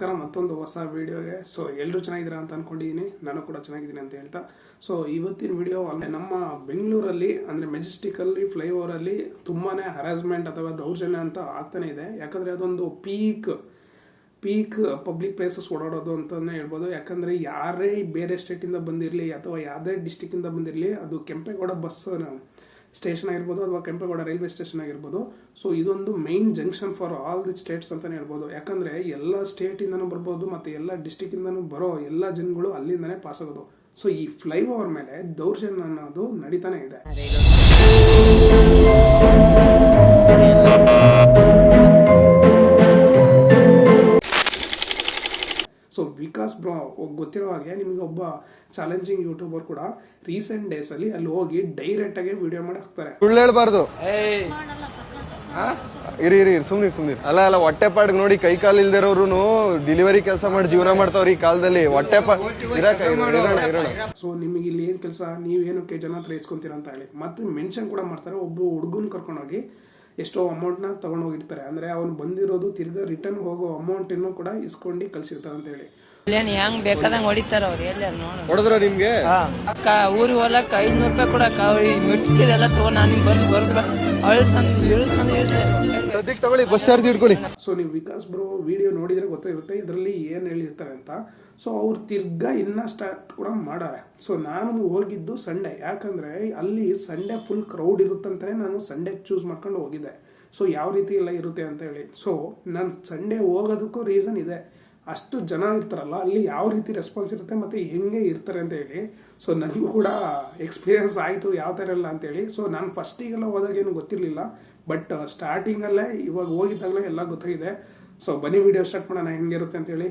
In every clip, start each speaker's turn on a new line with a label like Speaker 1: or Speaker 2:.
Speaker 1: ನಮಸ್ಕಾರ, ಮತ್ತೊಂದು ಹೊಸ ವಿಡಿಯೋಗೆ. ಸೊ ಎಲ್ಲರೂ ಚೆನ್ನಾಗಿದ್ದೀರಾ ಅಂತ ಅನ್ಕೊಂಡಿದ್ದೀನಿ. ನಾನು ಕೂಡ ಚೆನ್ನಾಗಿದ್ದೀನಿ ಅಂತ ಹೇಳ್ತಾ, ಸೊ ಇವತ್ತಿನ ವಿಡಿಯೋ ನಮ್ಮ ಬೆಂಗಳೂರಲ್ಲಿ ಅಂದರೆ ಮೆಜೆಸ್ಟಿಕಲ್ಲಿ ಫ್ಲೈಓವರಲ್ಲಿ ತುಂಬಾ ಹರಾಸ್ಮೆಂಟ್ ಅಥವಾ ದೌರ್ಜನ್ಯ ಅಂತ ಆಗ್ತಾನೆ ಇದೆ. ಯಾಕಂದರೆ ಅದೊಂದು ಪೀಕ್ ಪಬ್ಲಿಕ್ ಪ್ಲೇಸಸ್ ಓಡಾಡೋದು ಅಂತಲೇ ಹೇಳ್ಬೋದು. ಯಾಕಂದರೆ ಯಾರೇ ಬೇರೆ ಸ್ಟೇಟಿಂದ ಬಂದಿರಲಿ ಅಥವಾ ಯಾವುದೇ ಡಿಸ್ಟಿಕ್ಕಿಂದ ಬಂದಿರಲಿ, ಅದು ಕೆಂಪೇಗೌಡ ಬಸ್ ಸ್ಟೇಷನ್ ಆಗಿರ್ಬೋದು ಅಥವಾ ಕೆಂಪೇಗೌಡ ರೈಲ್ವೆ ಸ್ಟೇಷನ್ ಆಗಿರ್ಬೋದು. ಸೊ ಇದೊಂದು main junction for all the States ಅಂತಲೇ ಹೇಳ್ಬೋದು. ಯಾಕಂದರೆ ಎಲ್ಲ ಸ್ಟೇಟಿಂದನೂ ಬರ್ಬೋದು ಮತ್ತು ಎಲ್ಲ ಡಿಸ್ಟಿಕ್ಕಿಂದನೂ ಬರೋ ಎಲ್ಲ ಜನಗಳು ಅಲ್ಲಿಂದನೇ ಪಾಸ್ ಆಗೋದು. ಸೊ ಈ ಫ್ಲೈಓವರ್ ಮೇಲೆ ದೌರ್ಜನ್ಯ ಅನ್ನೋದು ನಡೀತಾನೆ ಇದೆ. ಸೊ ವಿಕಾಸ್ ಬ್ರೋ ಗೊತ್ತಿರೋ ಹಾಗೆ ನಿಮಗೆ ಒಬ್ಬ ಚಾಲೆಂಜಿಂಗ್ ಯೂಟ್ಯೂಬರ್ ಕೂಡ ರೀಸೆಂಟ್ ಡೇಸ್ ಅಲ್ಲಿ ಅಲ್ಲಿ ಹೋಗಿ ಡೈರೆಕ್ಟ್ ಆಗಿ ವಿಡಿಯೋ ಮಾಡಿ ಹಾಕ್ತಾರೆ.
Speaker 2: ಸುಳ್ಳು ಹೇಳ್ಬಾರ್ದು. ಇರಿ ಸುಮ್ನೆ ಅಲ್ಲ ಹೊಟ್ಟೆ ಪಾಡ್ ನೋಡಿ, ಕೈ ಕಾಲು ಇಲ್ದಿರೋರು ಡೆಲಿವರಿ ಕೆಲಸ ಮಾಡಿ ಜೀವನ ಮಾಡ್ತಾವ್ರಿ ಈ ಕಾಲದಲ್ಲಿ. ಹೊಟ್ಟೆ ಇರೋಣ.
Speaker 1: ಸೊ ನಿಮಗೆ ಇಲ್ಲಿ ಏನ್ ಕೆಲಸ, ನೀವೇನಕ್ಕೆ ಜನ ಹತ್ರ ಇಸ್ಕೊಂತೀರ ಅಂತ ಹೇಳಿ ಮತ್ತೆ ಮೆನ್ಷನ್ ಕೂಡ ಮಾಡ್ತಾರೆ. ಒಬ್ಬ ಹುಡುಗನ್ ಕರ್ಕೊಂಡೋಗಿ ಎಷ್ಟೋ ಅಮೌಂಟ್ನ ತಗೊಂಡೋಗಿರ್ತಾರೆ. ಅಂದರೆ ಅವನು ಬಂದಿರೋದು ತಿರ್ಗಾ ರಿಟರ್ನ್ ಹೋಗೋ ಅಮೌಂಟನ್ನು ಕೂಡ ಇಸ್ಕೊಂಡು ಕಳ್ಸಿರ್ತಾರೆ ಅಂತ ಹೇಳಿ.
Speaker 3: ಹೆಂಗ್ ಬೇಕಾದಂಗ ಹೊಡಿತಾರ ಅವ್ರು. ಎಲ್ಲಿ
Speaker 2: ಹೊಡೆದ್ರ ನಿಮ್ಗೆ
Speaker 3: ಊರಿಗೆ ಹೋಲಕ್ಕ 500 ರೂಪಾಯಿ ಕೊಡಕ್ಕ ಮೆಟ್ಕಿದೆಲ್ಲ ತಗೊಂಡ್ ನಾನು ಬರ್ದ್ರ
Speaker 2: ಸದ್ಯಕ್ಕೆ ತಗೊಳ್ಳಿ, ಬಸ್ ಚಾರ್ಜ್ ಇಟ್ಕೊಳ್ಳಿ.
Speaker 1: ಸೊ ನೀವು ವಿಕಾಸ್ ಬ್ರೋ ವಿಡಿಯೋ ನೋಡಿದ್ರೆ ಗೊತ್ತಾಗಿರುತ್ತೆ ಇದರಲ್ಲಿ ಏನು ಹೇಳಿರ್ತಾರೆ ಅಂತ. ಸೊ ಅವ್ರು ತಿರ್ಗಾ ಇನ್ನ ಸ್ಟಾರ್ಟ್ ಕೂಡ ಮಾಡಾರೆ. ಸೊ ನಾನು ಹೋಗಿದ್ದು ಸಂಡೇ, ಯಾಕಂದ್ರೆ ಅಲ್ಲಿ ಸಂಡೇ ಫುಲ್ ಕ್ರೌಡ್ ಇರುತ್ತಂತಾನೆ ನಾನು ಸಂಡೇ ಚೂಸ್ ಮಾಡ್ಕೊಂಡು ಹೋಗಿದ್ದೆ. ಸೊ ಯಾವ ರೀತಿ ಎಲ್ಲ ಇರುತ್ತೆ ಅಂತ ಹೇಳಿ. ಸೊ ನಾನು ಸಂಡೇ ಹೋಗೋದಕ್ಕೂ ರೀಸನ್ ಇದೆ. ಅಷ್ಟು ಜನ ಇರ್ತಾರಲ್ಲ, ಅಲ್ಲಿ ಯಾವ ರೀತಿ ರೆಸ್ಪಾನ್ಸ್ ಇರುತ್ತೆ ಮತ್ತು ಹೆಂಗೆ ಇರ್ತಾರೆ ಅಂತ ಹೇಳಿ. ಸೊ ನನಗೂ ಕೂಡ ಎಕ್ಸ್ಪೀರಿಯನ್ಸ್ ಆಯಿತು ಯಾವ ಥರ ಎಲ್ಲ ಅಂತೇಳಿ. ಸೊ ನಾನು ಫಸ್ಟಿಗೆಲ್ಲ ಹೋದಾಗ ಏನು ಗೊತ್ತಿರಲಿಲ್ಲ, ಬಟ್ ಸ್ಟಾರ್ಟಿಂಗಲ್ಲೇ ಇವಾಗ ಹೋಗಿದ್ದಾಗಲೇ ಎಲ್ಲ ಗೊತ್ತಾಗಿದೆ. ಸೊ ಬನ್ನಿ ವಿಡಿಯೋ ಸ್ಟಾರ್ಟ್ ಮಾಡೋಣ ಹೆಂಗಿರುತ್ತೆ ಅಂತೇಳಿ.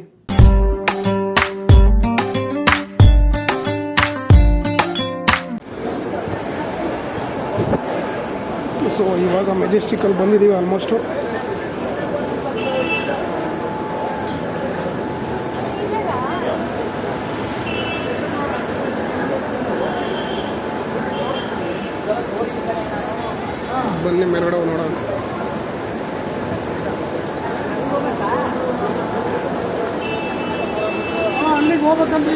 Speaker 1: ಸೊ ಇವಾಗ ಮೆಜೆಸ್ಟಿಕಲ್ಲಿ ಬಂದಿದ್ದೀವಿ ಆಲ್ಮೋಸ್ಟು. ಬನ್ನಿ ಮೇಲ್ಗಡೆ ನೋಡೋಣ. ಅಲ್ಲಿಗೆ ಹೋಗ್ಬೇಕಂತ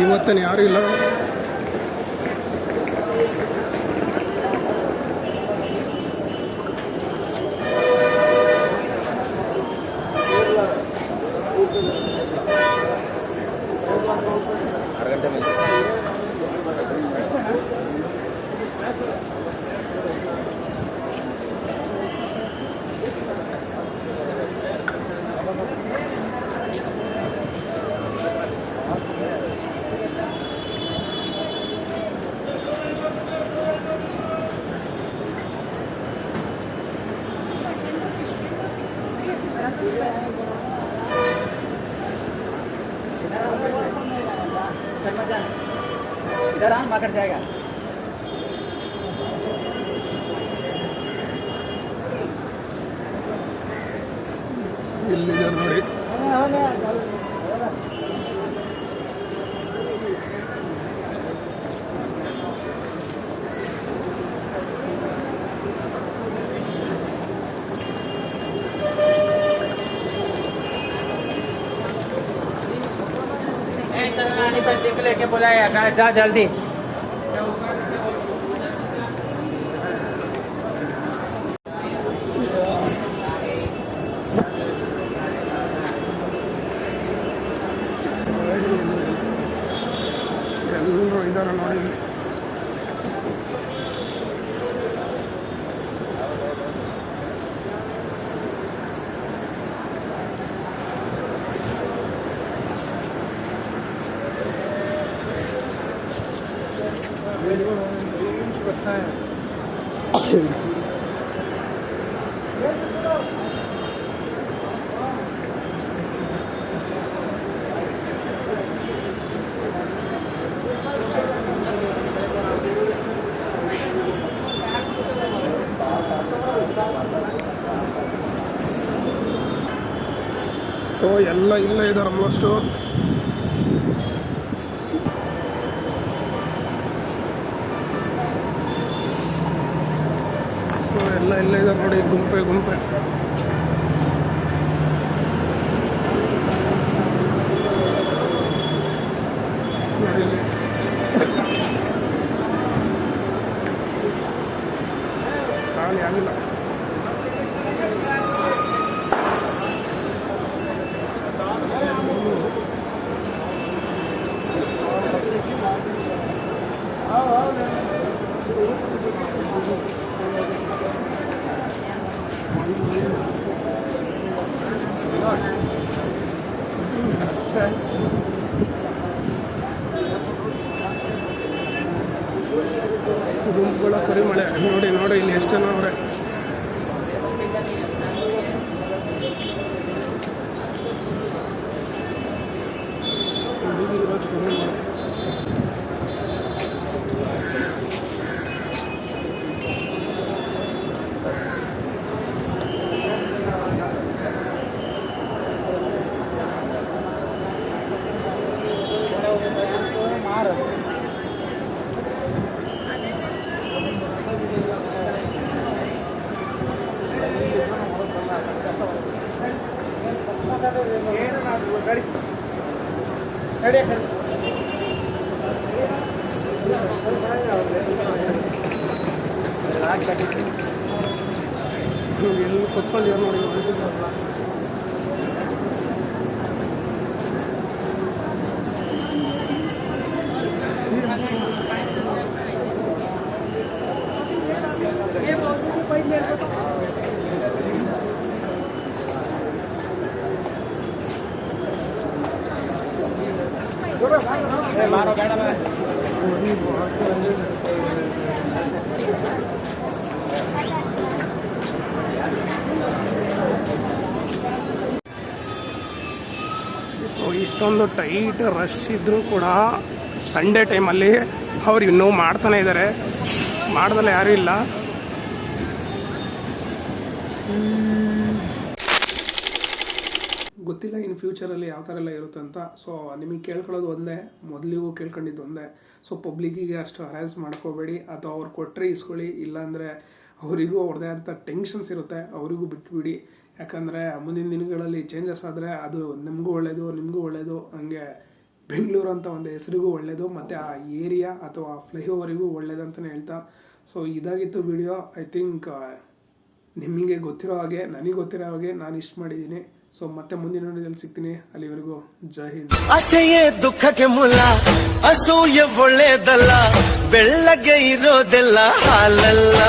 Speaker 1: ಇವತ್ತೇನು ಯಾರು ಇಲ್ಲ. ಇಲ್ಲಿದೆ ನೋಡಿ.
Speaker 4: लेके बुलाया जा जल्दी.
Speaker 1: ಎಲ್ಲರೂ ಇದ್ದಾರೆ ನೋಡಿ. ಸೊ ಎಲ್ಲ ಇಲ್ಲೇ ಇದ್ದಾರೆ ಆಲ್ಮೋಸ್ಟು. ಸೊ ಎಲ್ಲ ಇಲ್ಲೇ ಇದ್ದಾರೆ ನೋಡಿ, ಗುಂಪೆ ಗುಂಪೆ. ನೋಡಿ ಇಲ್ಲಿ. ಖಾಲಿ ಆಗಿಲ್ಲ. ಗುಂಪುಗಳ ಸರಿ ಮಳೆ ನೋಡಿ ನೋಡಿ ಇಲ್ಲಿ ಎಷ್ಟು ಜನ ಅವರೇ. ಎಲ್ಲಿ ಕೊತ್ಕೊಂಡು ನೋಡಿ. ಸೊ ಇಷ್ಟೊಂದು ಟೈಟ್ ರಶ್ ಇದ್ರೂ ಕೂಡ ಸಂಡೇ ಟೈಮಲ್ಲಿ ಅವ್ರು ಇನ್ನೂ ಮಾಡ್ತಾನೆ ಇದ್ದಾರೆ, ಮಾಡ್ದಲ್ಲ ಯಾರೂ ಇಲ್ಲ. ಗೊತ್ತಿಲ್ಲ ಇನ್ ಫ್ಯೂಚರಲ್ಲಿ ಯಾವ ಥರ ಎಲ್ಲ ಇರುತ್ತೆ ಅಂತ. ಸೊ ನಿಮಗೆ ಕೇಳ್ಕೊಳ್ಳೋದು ಒಂದೇ, ಮೊದಲಿಗೂ ಕೇಳ್ಕೊಂಡಿದ್ದು ಒಂದೇ. ಸೊ ಪಬ್ಲಿಕ್ಕಿಗೆ ಅಷ್ಟು ಹರಾಸ್ ಮಾಡ್ಕೋಬೇಡಿ, ಅಥವಾ ಅವ್ರು ಕೊಟ್ಟರೆ ಇಸ್ಕೊಳ್ಳಿ, ಇಲ್ಲಾಂದರೆ ಅವರಿಗೂ ಅವ್ರದ್ದೇ ಅಂತ ಟೆನ್ಷನ್ಸ್ ಇರುತ್ತೆ, ಅವರಿಗೂ ಬಿಟ್ಬಿಡಿ. ಯಾಕಂದರೆ ಮುಂದಿನ ದಿನಗಳಲ್ಲಿ ಚೇಂಜಸ್ ಆದರೆ ಅದು ನಮಗೂ ಒಳ್ಳೆಯದು, ನಿಮಗೂ ಒಳ್ಳೆಯದು. ಹಂಗೆ ಬೆಂಗಳೂರು ಅಂತ ಒಂದು ಹೆಸರಿಗೂ ಒಳ್ಳೆಯದು, ಮತ್ತು ಆ ಏರಿಯಾ ಅಥವಾ ಫ್ಲೈಓವರಿಗೂ ಒಳ್ಳೇದು ಅಂತಲೇ ಹೇಳ್ತಾ. ಸೊ ಇದಾಗಿತ್ತು ವಿಡಿಯೋ. ಐ ಥಿಂಕ್ ನಿಮಗೆ ಗೊತ್ತಿರೋ ಹಾಗೆ, ನನಗೆ ಗೊತ್ತಿರೋ ಹಾಗೆ ನಾನು ಇಷ್ಟು ಮಾಡಿದ್ದೀನಿ. ಸೊ ಮತ್ತೆ ಮುಂದಿನ ವಿಡಿಯೋದಲ್ಲಿ ಸಿಗ್ತೀನಿ. ಅಲ್ಲಿವರೆಗೂ ಜೈ ಹಿಂದ್.
Speaker 5: ಅಸೆಯೇ ದುಃಖಕ್ಕೆ ಮೂಲ, ಅಸೂಯೆ ಒಳ್ಳೆಯದಲ್ಲ, ಬೆಳ್ಳಗೆ ಇರೋದೆಲ್ಲ ಹಾಲಲ್ಲ.